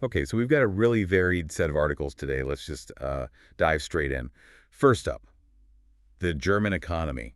Okay, so we've got a really varied set of articles today. Let's just dive straight in. First up, the German economy.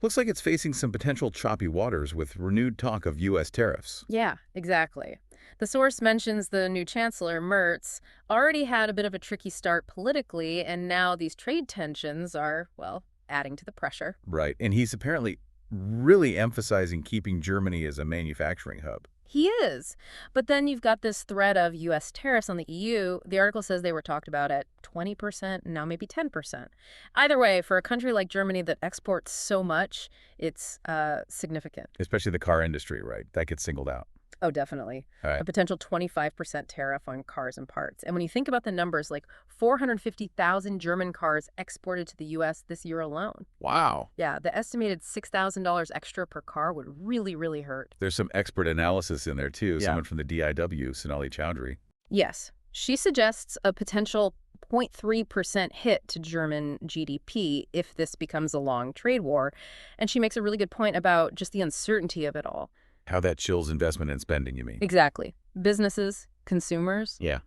Looks like it's facing some potential choppy waters with renewed talk of U.S. tariffs. Yeah, exactly. The source mentions the new Chancellor, Merz, already had a bit of a tricky start politically, and now these trade tensions are, well, adding to the pressure. Right, and he's apparently really emphasizing keeping Germany as a manufacturing hub. He is. But then you've got this threat of U.S. tariffs on the EU. The article says they were talked about at 20%, now maybe 10%. Either way, for a country like Germany that exports so much, it's significant. Especially the car industry, right? That gets singled out. Oh, definitely. All right. A potential 25% tariff on cars and parts. And when you think about the numbers, like 450,000 German cars exported to the U.S. this year alone. Wow. Yeah, the estimated $6,000 extra per car would really, really hurt. There's some expert analysis in there, too. Yeah. Someone from the DIW, Sonali Chowdhury. Yes. She suggests a potential 0.3% hit to German GDP if this becomes a long trade war. And she makes a really good point about just the uncertainty of it all. How that chills investment and spending, you mean? Exactly. Businesses, consumers, Yeah.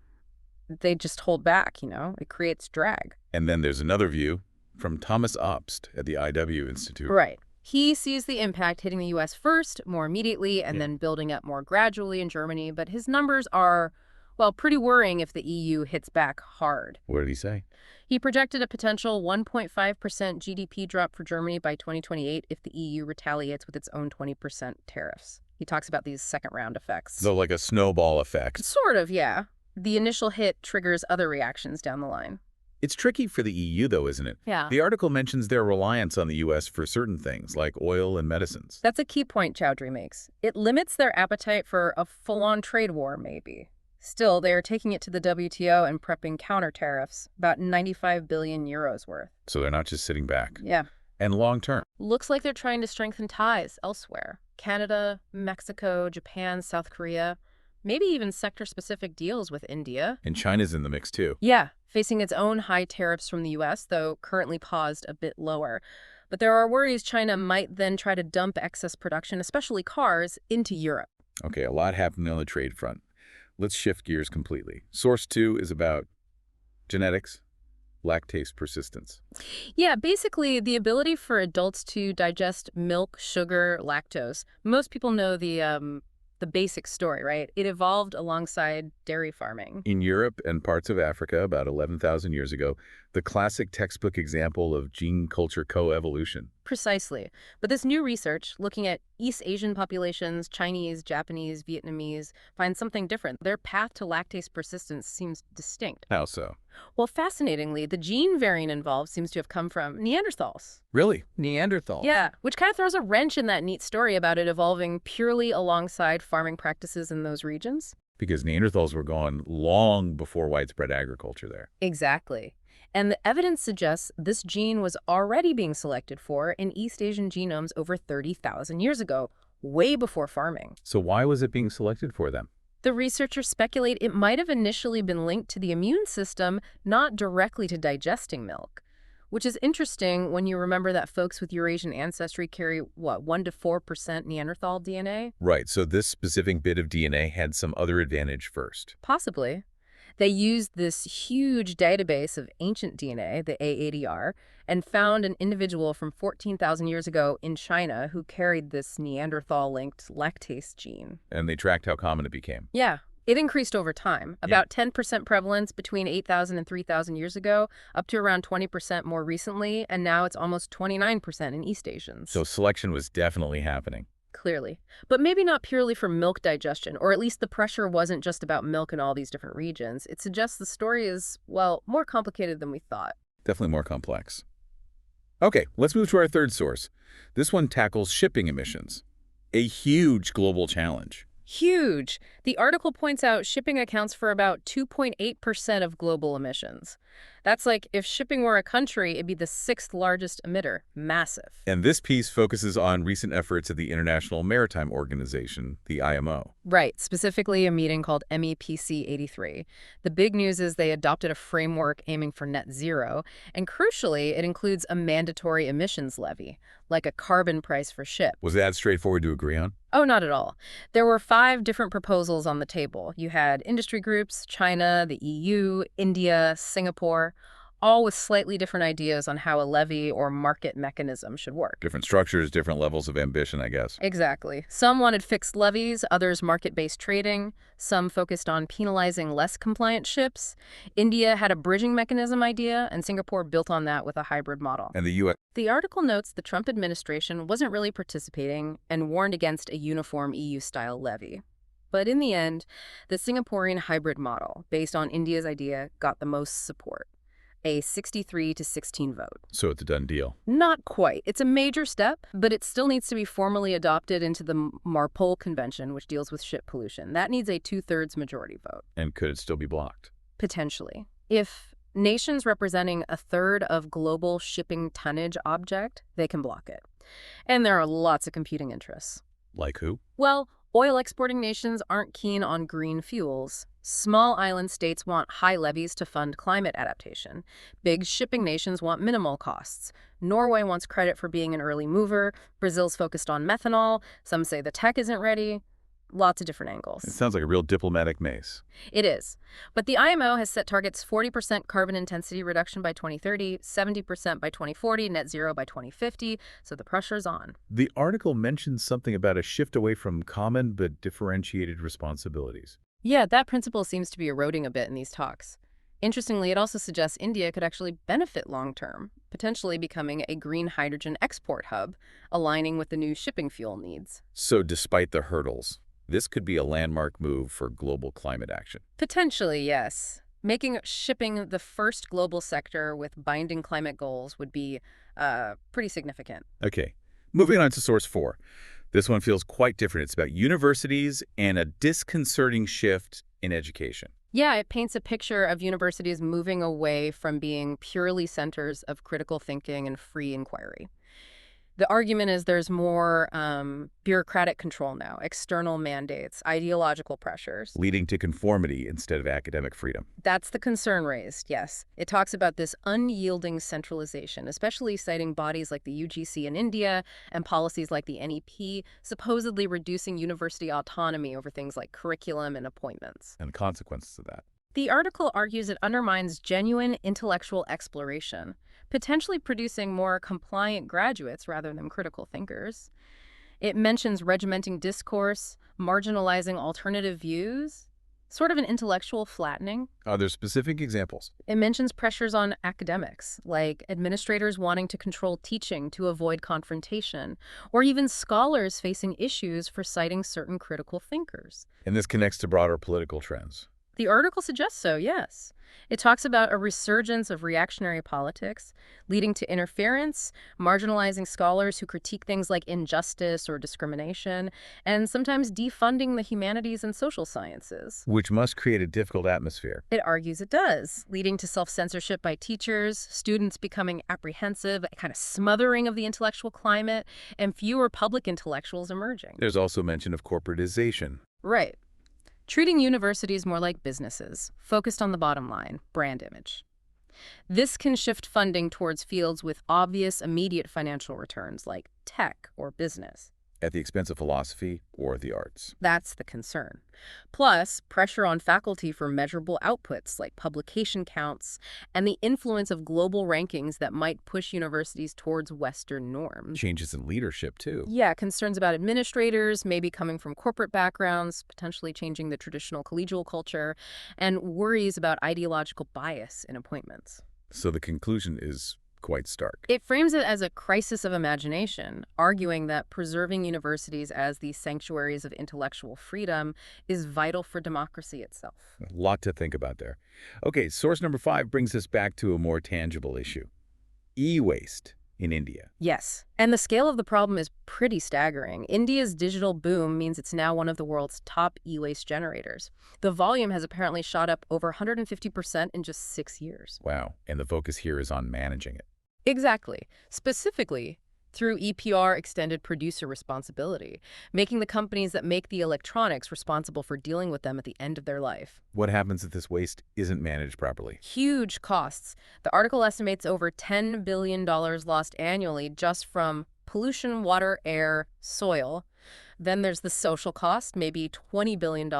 they just hold back, It creates drag. And then there's another view from Thomas Obst at the IW Institute. Right. He sees the impact hitting the U.S. first, more immediately, and Yeah. then building up more gradually in Germany. But his numbers are, well, pretty worrying if the EU hits back hard. What did he say? He projected a potential 1.5% GDP drop for Germany by 2028 if the EU retaliates with its own 20% tariffs. He talks about these second-round effects. So like a snowball effect. Sort of, yeah. The initial hit triggers other reactions down the line. It's tricky for the EU, though, isn't it? Yeah. The article mentions their reliance on the U.S. for certain things, like oil and medicines. That's a key point Chowdhury makes. It limits their appetite for a full-on trade war, maybe. Still, they are taking it to the WTO and prepping counter tariffs, about 95 billion euros worth. So they're not just sitting back. Yeah. And long term. Looks like they're trying to strengthen ties elsewhere. Canada, Mexico, Japan, South Korea, maybe even sector-specific deals with India. And China's in the mix, too. Yeah, facing its own high tariffs from the U.S., though currently paused a bit lower. But there are worries China might then try to dump excess production, especially cars, into Europe. Okay, a lot happening on the trade front. Let's shift gears completely. Source 2 is about genetics, lactase persistence. Yeah, basically the ability for adults to digest milk, sugar, lactose. Most people know the basic story, right? It evolved alongside dairy farming. In Europe and parts of Africa about 11,000 years ago, the classic textbook example of gene-culture co-evolution. Precisely. But this new research, looking at East Asian populations, Chinese, Japanese, Vietnamese, finds something different. Their path to lactase persistence seems distinct. How so? Well, fascinatingly, the gene variant involved seems to have come from Neanderthals. Really? Neanderthal? Yeah, which kind of throws a wrench in that neat story about it evolving purely alongside farming practices in those regions. Because Neanderthals were gone long before widespread agriculture there. Exactly. And the evidence suggests this gene was already being selected for in East Asian genomes over 30,000 years ago, way before farming. So why was it being selected for them? The researchers speculate it might have initially been linked to the immune system, not directly to digesting milk. Which is interesting when you remember that folks with Eurasian ancestry carry, 1 to 4% Neanderthal DNA? Right, so this specific bit of DNA had some other advantage first. Possibly. They used this huge database of ancient DNA, the A80R, and found an individual from 14,000 years ago in China who carried this Neanderthal-linked lactase gene. And they tracked how common it became. Yeah, it increased over time. About 10% prevalence between 8,000 and 3,000 years ago, up to around 20% more recently, and now it's almost 29% in East Asians. So selection was definitely happening. Clearly. But maybe not purely for milk digestion, or at least the pressure wasn't just about milk in all these different regions. It suggests the story is, well, more complicated than we thought. Definitely more complex. Okay, let's move to our third source. This one tackles shipping emissions, a huge global challenge. Huge. The article points out shipping accounts for about 2.8% of global emissions. That's like if shipping were a country, it'd be the sixth largest emitter. Massive. And this piece focuses on recent efforts of the International Maritime Organization, the IMO. Right, specifically a meeting called MEPC 83. The big news is they adopted a framework aiming for net zero, and crucially, it includes a mandatory emissions levy, like a carbon price for ships. Was that straightforward to agree on? Oh, not at all. There were 5 different proposals on the table. You had industry groups, China, the EU, India, Singapore, all with slightly different ideas on how a levy or market mechanism should work. Different structures, different levels of ambition, I guess. Exactly. Some wanted fixed levies, others market-based trading. Some focused on penalizing less compliant ships. India had a bridging mechanism idea, and Singapore built on that with a hybrid model. And the U.S. The article notes the Trump administration wasn't really participating and warned against a uniform EU-style levy. But in the end, the Singaporean hybrid model, based on India's idea, got the most support. A 63-16 vote. So it's a done deal. Not quite. It's a major step, but it still needs to be formally adopted into the MARPOL Convention, which deals with ship pollution. That needs a 2/3 majority vote. And could it still be blocked? Potentially. If nations representing a third of global shipping tonnage object, they can block it. And there are lots of competing interests. Like who? Well, oil exporting nations aren't keen on green fuels. Small island states want high levies to fund climate adaptation. Big shipping nations want minimal costs. Norway wants credit for being an early mover. Brazil's focused on methanol. Some say the tech isn't ready. Lots of different angles. It sounds like a real diplomatic maze. It is. But the IMO has set targets 40% carbon intensity reduction by 2030, 70% by 2040, net zero by 2050, so the pressure's on. The article mentions something about a shift away from common but differentiated responsibilities. Yeah, that principle seems to be eroding a bit in these talks. Interestingly, it also suggests India could actually benefit long-term, potentially becoming a green hydrogen export hub, aligning with the new shipping fuel needs. So despite the hurdles, this could be a landmark move for global climate action. Potentially, yes. Making shipping the first global sector with binding climate goals would be pretty significant. Okay, moving on to source 4. This one feels quite different. It's about universities and a disconcerting shift in education. Yeah, it paints a picture of universities moving away from being purely centers of critical thinking and free inquiry. The argument is there's more bureaucratic control now, external mandates, ideological pressures. Leading to conformity instead of academic freedom. That's the concern raised, yes. It talks about this unyielding centralization, especially citing bodies like the UGC in India and policies like the NEP, supposedly reducing university autonomy over things like curriculum and appointments. And the consequences of that. The article argues it undermines genuine intellectual exploration, potentially producing more compliant graduates rather than critical thinkers. It mentions regimenting discourse, marginalizing alternative views, sort of an intellectual flattening. Are there specific examples? It mentions pressures on academics, like administrators wanting to control teaching to avoid confrontation, or even scholars facing issues for citing certain critical thinkers. And this connects to broader political trends. The article suggests so, yes. It talks about a resurgence of reactionary politics, leading to interference, marginalizing scholars who critique things like injustice or discrimination, and sometimes defunding the humanities and social sciences. Which must create a difficult atmosphere. It argues it does, leading to self-censorship by teachers, students becoming apprehensive, a kind of smothering of the intellectual climate, and fewer public intellectuals emerging. There's also mention of corporatization. Right. Treating universities more like businesses, focused on the bottom line, brand image. This can shift funding towards fields with obvious, immediate financial returns like tech or business. At the expense of philosophy or the arts. That's the concern. Plus, pressure on faculty for measurable outputs like publication counts and the influence of global rankings that might push universities towards Western norms. Changes in leadership, too. Yeah, concerns about administrators, maybe coming from corporate backgrounds, potentially changing the traditional collegial culture, and worries about ideological bias in appointments. So the conclusion is quite stark. It frames it as a crisis of imagination, arguing that preserving universities as these sanctuaries of intellectual freedom is vital for democracy itself. A lot to think about there. Okay, source number 5 brings us back to a more tangible issue. E-waste in India. Yes. And the scale of the problem is pretty staggering. India's digital boom means it's now one of the world's top e-waste generators. The volume has apparently shot up over 150% in just 6 years. Wow. And the focus here is on managing it. Exactly. Specifically, through EPR extended producer responsibility, making the companies that make the electronics responsible for dealing with them at the end of their life. What happens if this waste isn't managed properly? Huge costs. The article estimates over $10 billion lost annually just from pollution, water, air, soil. Then there's the social cost, maybe $20 billion,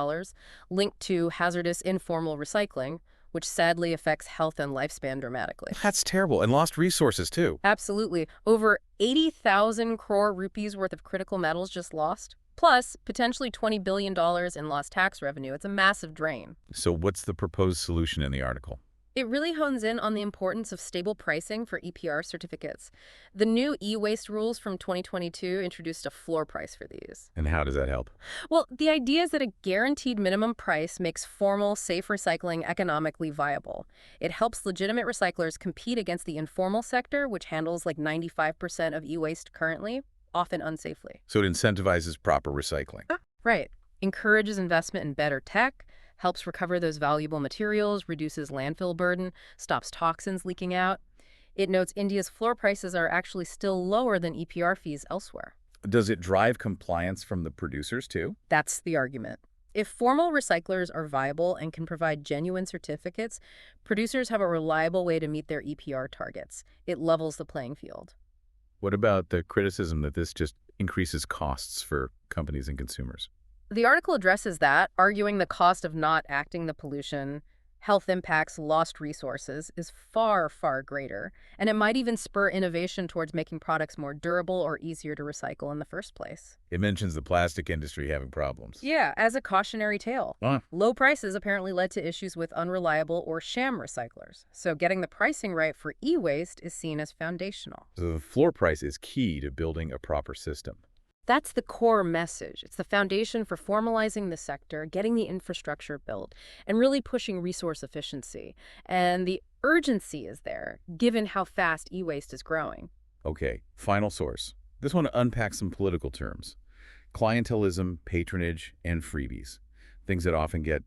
linked to hazardous informal recycling, which sadly affects health and lifespan dramatically. That's terrible. And lost resources, too. Absolutely. Over 80,000 crore rupees worth of critical metals just lost. Plus, potentially $20 billion in lost tax revenue. It's a massive drain. So what's the proposed solution in the article? It really hones in on the importance of stable pricing for EPR certificates. The new e-waste rules from 2022 introduced a floor price for these. And how does that help? Well, the idea is that a guaranteed minimum price makes formal, safe recycling economically viable. It helps legitimate recyclers compete against the informal sector, which handles like 95% of e-waste currently, often unsafely. So it incentivizes proper recycling. Right. Encourages investment in better tech, helps recover those valuable materials, reduces landfill burden, stops toxins leaking out. It notes India's floor prices are actually still lower than EPR fees elsewhere. Does it drive compliance from the producers, too? That's the argument. If formal recyclers are viable and can provide genuine certificates, producers have a reliable way to meet their EPR targets. It levels the playing field. What about the criticism that this just increases costs for companies and consumers? The article addresses that, arguing the cost of not acting the pollution, health impacts, lost resources is far, far greater, and it might even spur innovation towards making products more durable or easier to recycle in the first place. It mentions the plastic industry having problems. Yeah, as a cautionary tale. Low prices apparently led to issues with unreliable or sham recyclers, so getting the pricing right for e-waste is seen as foundational. So the floor price is key to building a proper system. That's the core message. It's the foundation for formalizing the sector, getting the infrastructure built, and really pushing resource efficiency. And the urgency is there, given how fast e-waste is growing. Okay, final source. This one unpacks some political terms. Clientelism, patronage, and freebies. Things that often get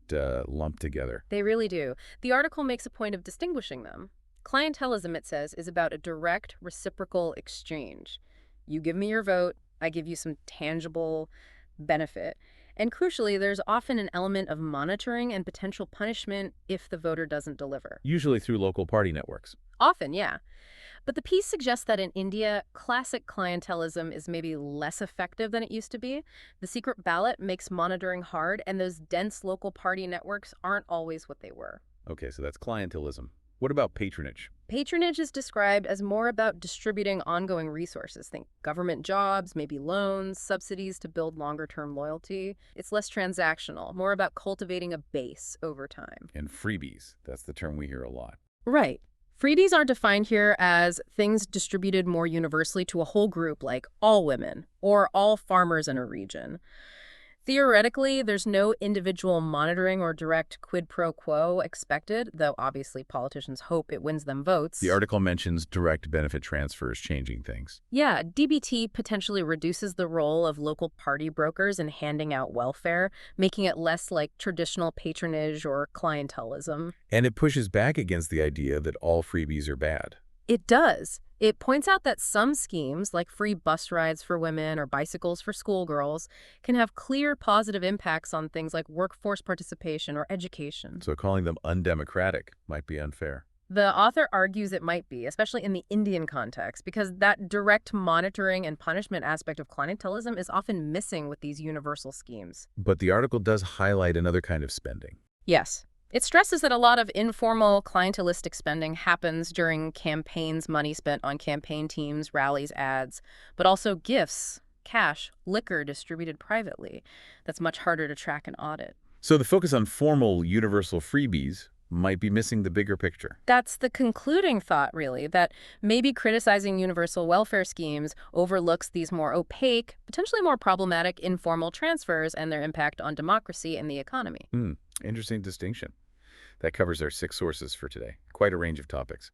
lumped together. They really do. The article makes a point of distinguishing them. Clientelism, it says, is about a direct, reciprocal exchange. You give me your vote, I give you some tangible benefit. And crucially, there's often an element of monitoring and potential punishment if the voter doesn't deliver. Usually through local party networks. Often, yeah. But the piece suggests that in India, classic clientelism is maybe less effective than it used to be. The secret ballot makes monitoring hard, and those dense local party networks aren't always what they were. Okay, so that's clientelism. What about patronage? Patronage is described as more about distributing ongoing resources. Think government jobs, maybe loans, subsidies to build longer-term loyalty. It's less transactional, more about cultivating a base over time. And freebies. That's the term we hear a lot. Right. Freebies are defined here as things distributed more universally to a whole group, like all women or all farmers in a region. Theoretically, there's no individual monitoring or direct quid pro quo expected, though obviously politicians hope it wins them votes. The article mentions direct benefit transfers changing things. Yeah, DBT potentially reduces the role of local party brokers in handing out welfare, making it less like traditional patronage or clientelism. And it pushes back against the idea that all freebies are bad. It does. It points out that some schemes, like free bus rides for women or bicycles for schoolgirls, can have clear positive impacts on things like workforce participation or education. So calling them undemocratic might be unfair. The author argues it might be, especially in the Indian context, because that direct monitoring and punishment aspect of clientelism is often missing with these universal schemes. But the article does highlight another kind of spending. Yes. It stresses that a lot of informal clientelistic spending happens during campaigns, money spent on campaign teams, rallies, ads, but also gifts, cash, liquor distributed privately. That's much harder to track and audit. So the focus on formal universal freebies might be missing the bigger picture. That's the concluding thought, really, that maybe criticizing universal welfare schemes overlooks these more opaque, potentially more problematic informal transfers and their impact on democracy and the economy. Interesting distinction. That covers our 6 sources for today. Quite a range of topics.